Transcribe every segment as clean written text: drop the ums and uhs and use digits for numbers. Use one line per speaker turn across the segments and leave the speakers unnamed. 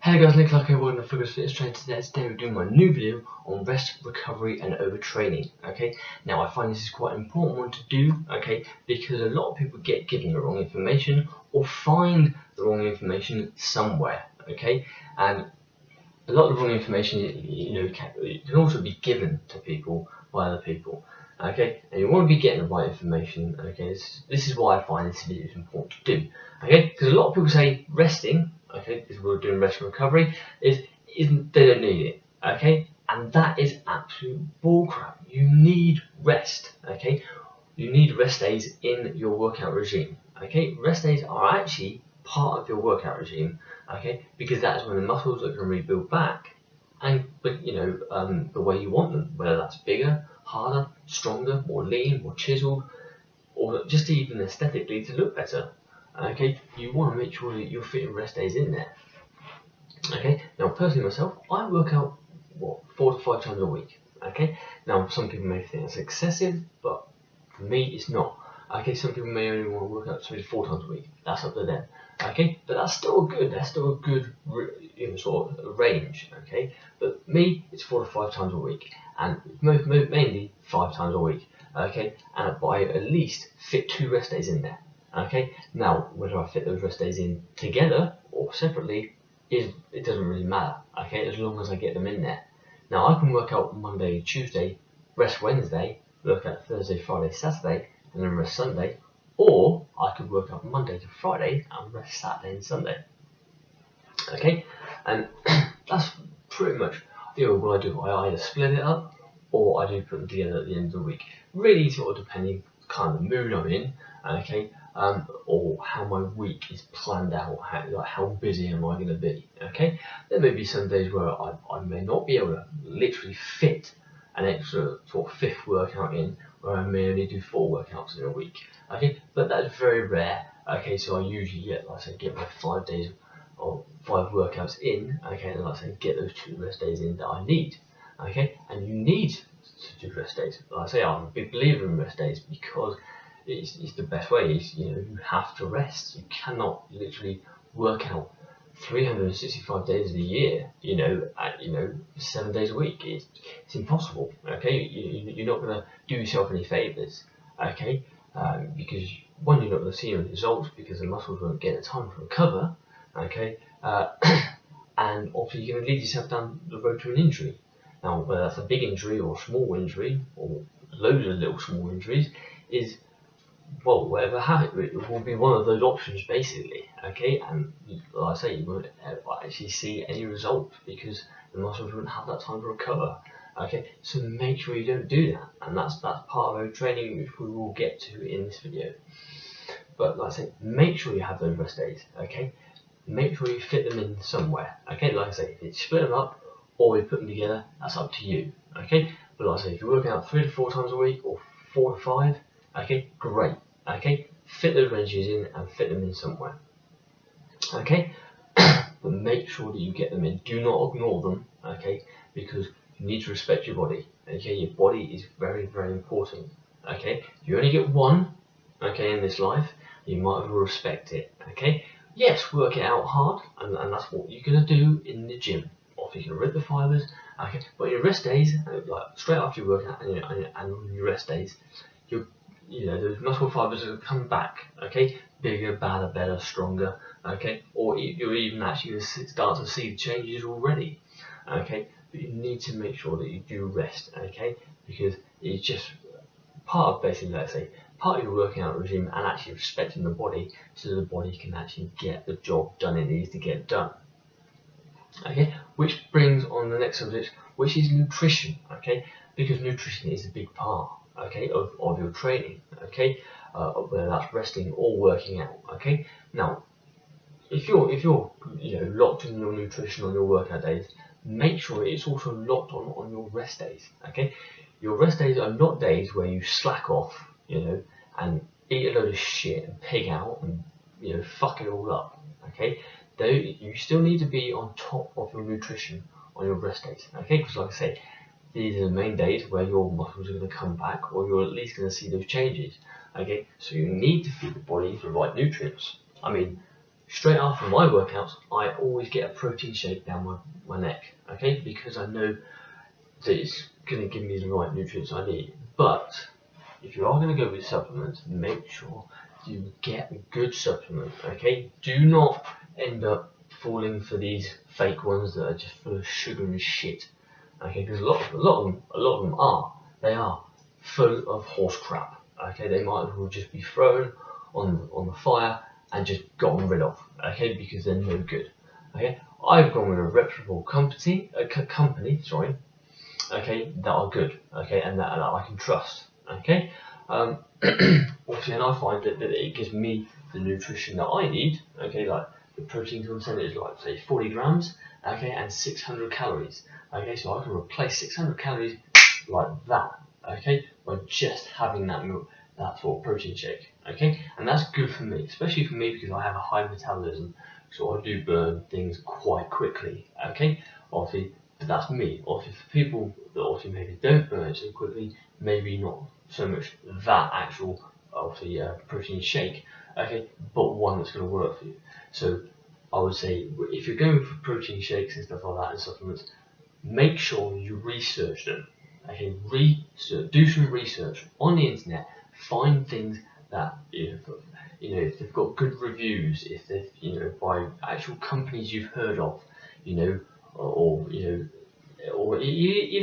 Hey guys, Nick Clark here, welcome to Focus Fitness Training. Today we're doing my new video on rest, recovery and overtraining. Okay, now I find this is quite an important one to do, okay, because a lot of people get given the wrong information or find the wrong information somewhere, okay, and a lot of the wrong information can also be given to people by other people, okay, and you want to be getting the right information, okay. This is why I find this video is important to do, okay, because a lot of people say resting, okay, because we're doing rest and recovery, they don't need it, okay, and that is absolute bullcrap. You need rest, okay, you need rest days in your workout regime, okay. Rest days are actually part of your workout regime, okay, because that's when the muscles are going to rebuild back and the way you want them, whether that's bigger, harder, stronger, more lean, more chiseled, or just even aesthetically to look better. Okay, you want to make sure that you're fitting rest days in there. Okay, now personally myself, I work out 4 to 5 times a week. Okay, now some people may think that's excessive, but for me it's not. Okay, some people may only want to work out 3 to 4 times a week. That's up to them. Okay, but that's still a good sort of range. Okay, but me it's 4 to 5 times a week, and mainly 5 times a week. Okay, and but I at least fit 2 rest days in there. Okay, now whether I fit those rest days in together or separately, it doesn't really matter. Okay, as long as I get them in there. Now I can work out Monday, Tuesday, rest Wednesday, work out Thursday, Friday, Saturday, and then rest Sunday, or I could work out Monday to Friday and rest Saturday and Sunday. Okay, and that's pretty much what I do. I either split it up or I do put them together at the end of the week. Really sort of depending kind of the mood I'm in, okay, or how my week is planned out, how busy am I going to be, okay. There may be some days where I may not be able to literally fit an extra sort of 5th workout in, where I may only do 4 workouts in a week, okay, but that's very rare, okay. So I usually get my 5 days or 5 workouts in, okay, and like I say, get those 2 rest days in that I need, okay. And you need to do rest days. Like I say, I'm a big believer in rest days because it's the best way. You have to rest. You cannot literally work out 365 days of the year, 7 days a week. It's impossible, okay. You're not going to do yourself any favors, okay, because one, you're not going to see any results because the muscles won't get the time to recover, okay, and also you're going to lead yourself down the road to an injury. Now, whether that's a big injury or a small injury or loads of little small injuries, whatever it will be one of those options basically, okay. And like I say, you won't actually see any results because the muscles won't have that time to recover, okay. So make sure you don't do that, and that's part of overtraining, which we will get to in this video. But like I say, make sure you have those rest days, okay. Make sure you fit them in somewhere, okay. Like I say, if you split them up or you put them together, that's up to you, okay. But like I say, if you're working out 3 to 4 times a week or 4 to 5, okay, great, okay, fit those ranges in and fit them in somewhere, okay. But make sure that you get them in. Do not ignore them, okay, because you need to respect your body, okay. Your body is very, very important, okay. You only get one, okay, in this life. You might as well respect it, okay. Yes, work it out hard, and that's what you're going to do in the gym. Or if you can rip the fibers, okay. But your rest days, like straight after your workout and on your rest days, those muscle fibers are coming back, okay, bigger, badder, better, stronger, okay, or you're even actually going to start to see the changes already, okay. But you need to make sure that you do rest, okay, because it's just part of basically, let's say, part of your working out regime and actually respecting the body so the body can actually get the job done it needs to get done, okay. Which brings on the next subject, which is nutrition, okay, because nutrition is a big part, okay, of your training, okay, whether that's resting or working out, okay. Now, if you're locked in your nutrition on your workout days, make sure it's also locked on your rest days, okay. Your rest days are not days where you slack off, and eat a load of shit and pig out and fuck it all up, okay. You still need to be on top of your nutrition on your rest days, okay, because like I say, these are the main days where your muscles are going to come back, or you're at least going to see those changes, okay. So you need to feed the body the right nutrients. I mean, straight after my workouts, I always get a protein shake down my neck, okay, because I know that it's going to give me the right nutrients I need. But if you are going to go with supplements, make sure you get a good supplement, okay? Do not end up falling for these fake ones that are just full of sugar and shit, okay? Because a lot of them are full of horse crap, okay? They might as well just be thrown on the fire and just gotten rid of, okay? Because they're no good, okay? I've gone with a reputable company, okay, that are good, okay, and that I can trust, okay. Obviously, and I find that it gives me the nutrition that I need, okay, like the protein content is like say 40 grams, okay, and 600 calories, okay, so I can replace 600 calories like that, okay, by just having that sort of protein shake, okay, and that's good for me, especially for me because I have a high metabolism, so I do burn things quite quickly, okay, obviously. But that's me. Obviously, for people that obviously maybe don't burn it so quickly, maybe not so much that actual obviously protein shake, okay, but one that's going to work for you. So I would say if you're going for protein shakes and stuff like that and supplements, make sure you research them. Okay, do some research on the internet. Find things that if they've got good reviews, if they've by actual companies you've heard of, or even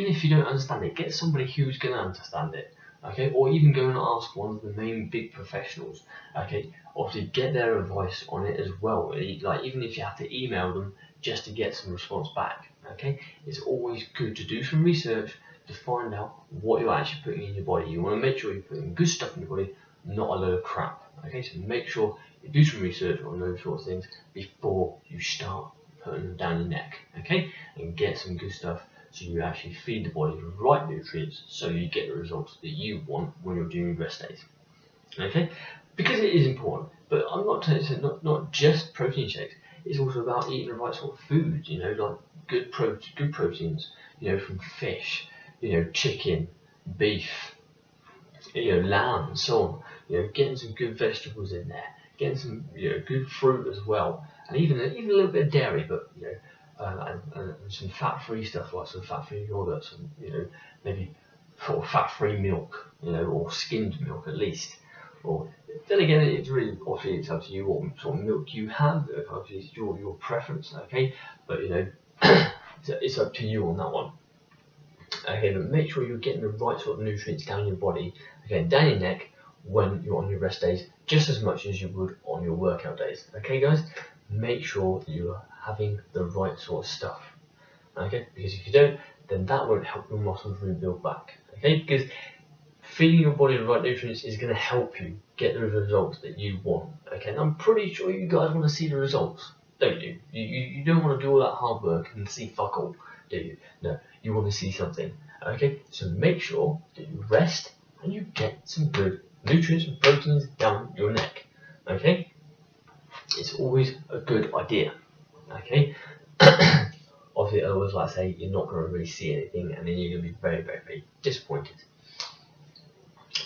if you don't understand it, get somebody who's going to understand it, okay, or even go and ask one of the main big professionals, okay, obviously get their advice on it as well, like even if you have to email them just to get some response back, okay, it's always good to do some research to find out what you're actually putting in your body. You want to make sure you're putting good stuff in your body, not a load of crap, okay, so make sure you do some research on those sort of things before you start putting them down your neck, okay, and get some good stuff so you actually feed the body the right nutrients so you get the results that you want when you're doing rest days, okay, because it is important. But I'm not telling you not just protein shakes, it's also about eating the right sort of foods, like good proteins, from fish, chicken, beef, lamb and so on, getting some good vegetables in there, getting some good fruit as well, and even a little bit of dairy, but and some fat-free stuff like some fat-free yogurt, some maybe sort of fat-free milk, or skimmed milk at least. Or then again, it's really obviously it's up to you what sort of milk you have. Obviously, it's your preference, okay. But it's up to you on that one. Okay, but make sure you're getting the right sort of nutrients down your body, okay, down your neck when you're on your rest days, just as much as you would on your workout days. Okay, guys, make sure that you are having the right sort of stuff. Okay, because if you don't, then that won't help your muscles rebuild back. Okay, because feeding your body the right nutrients is going to help you get the results that you want. Okay, and I'm pretty sure you guys want to see the results, don't you? You don't want to do all that hard work and see fuck all, do you? No, you want to see something. Okay, so make sure that you rest and you get some good nutrients and proteins down your neck. Okay, it's always a good idea. Okay, obviously, otherwise, like I say, you're not going to really see anything, and then you're going to be very, very, very disappointed.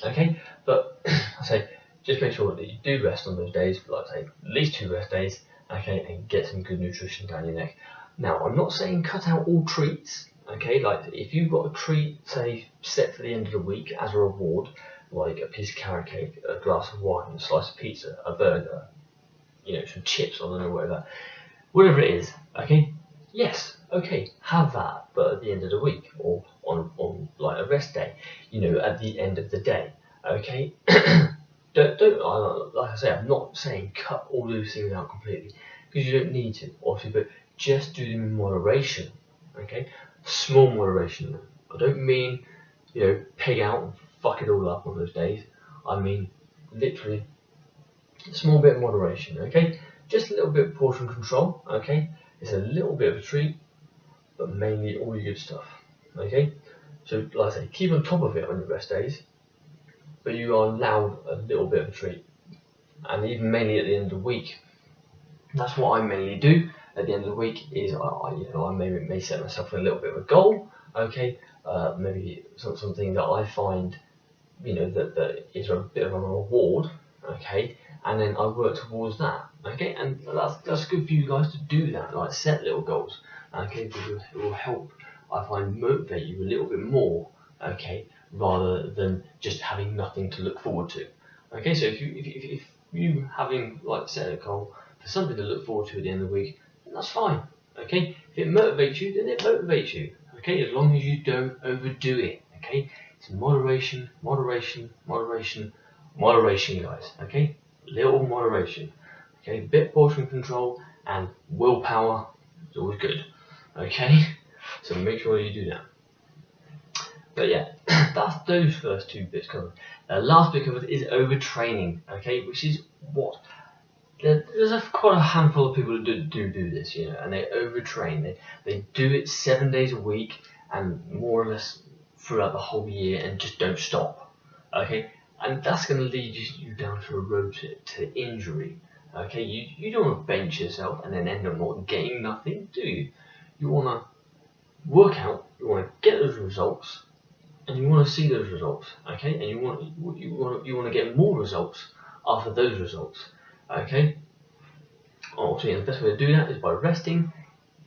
Okay, but I say just make sure that you do rest on those days, like I say, at least 2 rest days, okay, and get some good nutrition down your neck. Now, I'm not saying cut out all treats, okay, like if you've got a treat, say, set for the end of the week as a reward, like a piece of carrot cake, a glass of wine, a slice of pizza, a burger, some chips, I don't know, whatever it is, okay, yes, okay, have that, but at the end of the week, or on like a rest day, at the end of the day, okay. don't like I say, I'm not saying cut all those things out completely, because you don't need to, obviously, but just do them in moderation, okay, small moderation. I don't mean, pig out and fuck it all up on those days. I mean, literally, a small bit of moderation, okay, just a little bit of portion control, okay. It's a little bit of a treat, but mainly all your good stuff, okay. So, like I say, keep on top of it on your rest days, but you are allowed a little bit of a treat, and even mainly at the end of the week. That's what I mainly do at the end of the week. Is I may set myself a little bit of a goal, okay, maybe something that I find, that is a bit of a reward, okay, and then I work towards that, Okay, and that's good for you guys to do that, like set little goals. Okay, because it will help, I find, motivate you a little bit more. Okay, rather than just having nothing to look forward to. Okay, so if you having like set a goal for something to look forward to at the end of the week, then that's fine. Okay, if it motivates you, then it motivates you. Okay, as long as you don't overdo it. Okay, it's moderation, moderation, moderation, moderation, guys. Okay, little moderation. Okay, bit portion control and willpower is always good. Okay, so make sure you do that. But yeah, that's those first two bits covered. The last bit covered is overtraining. Okay, which is what there's quite a handful of people that do this, you know, and they overtrain. They do it 7 days a week and more or less throughout the whole year and just don't stop. Okay, and that's going to lead you down to a road to injury. Okay, you don't want to bench yourself and then end up not getting nothing, do you? You want to work out, you want to get those results, and you want to see those results. Okay, and you want to get more results after those results. Okay, obviously the best way to do that is by resting,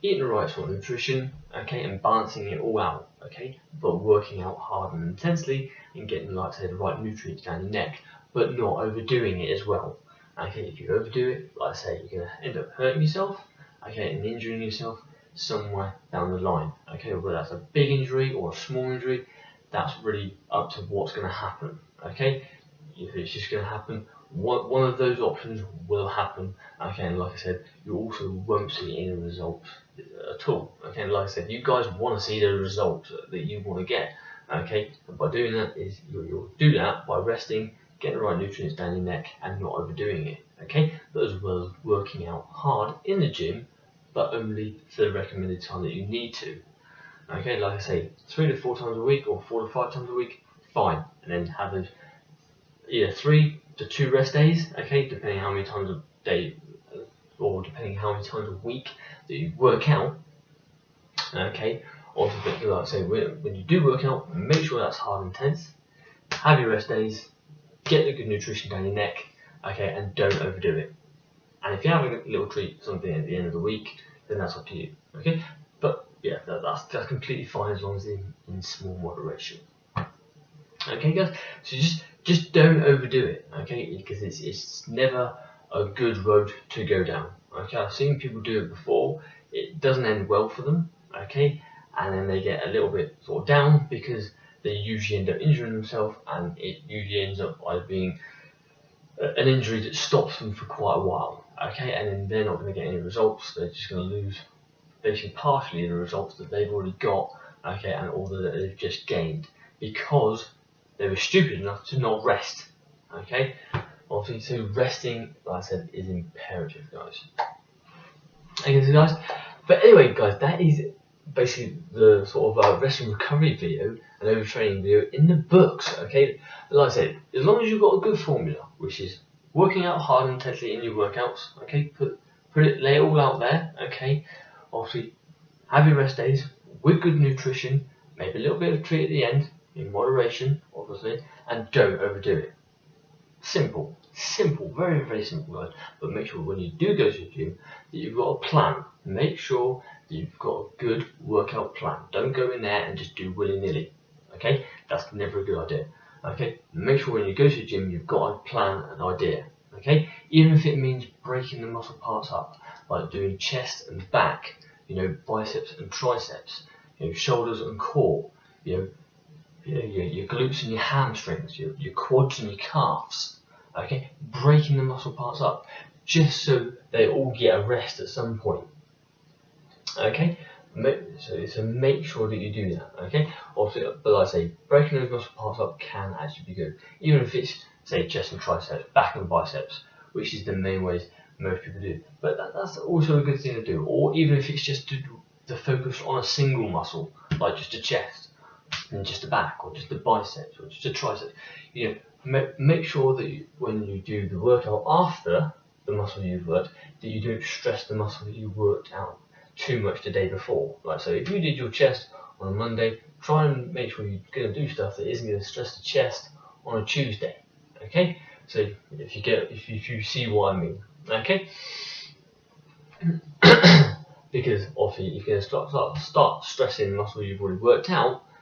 eating the right sort of nutrition, okay, and balancing it all out. Okay, but working out hard and intensely and getting, like I say, the right nutrients down your neck, but not overdoing it as well. Okay, if you overdo it, like I say, you're going to end up hurting yourself, okay, and injuring yourself somewhere down the line. Okay, whether that's a big injury or a small injury, that's really up to what's going to happen. Okay, if it's just going to happen, one of those options will happen. Okay, and like I said, you also won't see any results at all. Okay, and like I said, you guys want to see the results that you want to get. Okay, and by doing that is you'll do that by resting, getting the right nutrients down your neck, and not overdoing it. Okay, but as well as working out hard in the gym, but only for the recommended time that you need to. Okay, like I say, 3 to 4 times a week or 4 to 5 times a week, fine. And then have those either 3 to 2 rest days, okay, depending how many times a day or depending how many times a week that you work out. Okay, also, like I say, when you do work out, make sure that's hard and intense. Have your rest days, get the good nutrition down your neck, okay, and don't overdo it. And if you have a little treat, something at the end of the week, then that's up to you. Okay, but yeah, that's completely fine as long as it's in small moderation. Okay, guys. So just don't overdo it. Okay, because it's never a good road to go down. Okay, I've seen people do it before. It doesn't end well for them. Okay, and then they get a little bit sort of down because they usually end up injuring themselves, and it usually ends up either being an injury that stops them for quite a while. Okay, and then they're not going to get any results. They're just going to lose basically partially the results that they've already got. Okay, and all that they've just gained because they were stupid enough to not rest. Okay, obviously, so resting, like I said, is imperative, guys. Okay, so guys, but anyway, guys, that is basically the sort of rest and recovery video and overtraining video in the books. Okay, like I said, as long as you've got a good formula, which is working out hard and intensely in your workouts. Okay, lay it all out there. Okay, obviously, have your rest days with good nutrition, maybe a little bit of treat at the end in moderation, obviously, and don't overdo it. Simple, very, very simple, guys. But make sure when you do go to the gym that you've got a plan. Make sure that you've got a good workout plan. Don't go in there and just do willy-nilly. Okay, that's never a good idea. Okay, make sure when you go to the gym you've got a plan, an idea. Okay, even if it means breaking the muscle parts up, like doing chest and back, you know, biceps and triceps, you know, shoulders and core, your glutes and your hamstrings, your quads and your calves. Okay, breaking the muscle parts up just so they all get a rest at some point. Okay, so make sure that you do that. Okay, also, but like I say, breaking those muscle parts up can actually be good, even if it's, say, chest and triceps, back and biceps, which is the main ways most people do. But that's also a good thing to do. Or even if it's just to focus on a single muscle, like just a chest, and just a back, or just a biceps, or just a tricep. You know, make sure that when you do the workout after the muscle you've worked, that you don't stress the muscle that you worked out too much the day before. Like, so if you did your chest on a Monday, try and make sure you're going to do stuff that isn't going to stress the chest on a Tuesday. Okay, so if you see what I mean. Okay. Because obviously if you're going to start stressing muscle you've already worked out,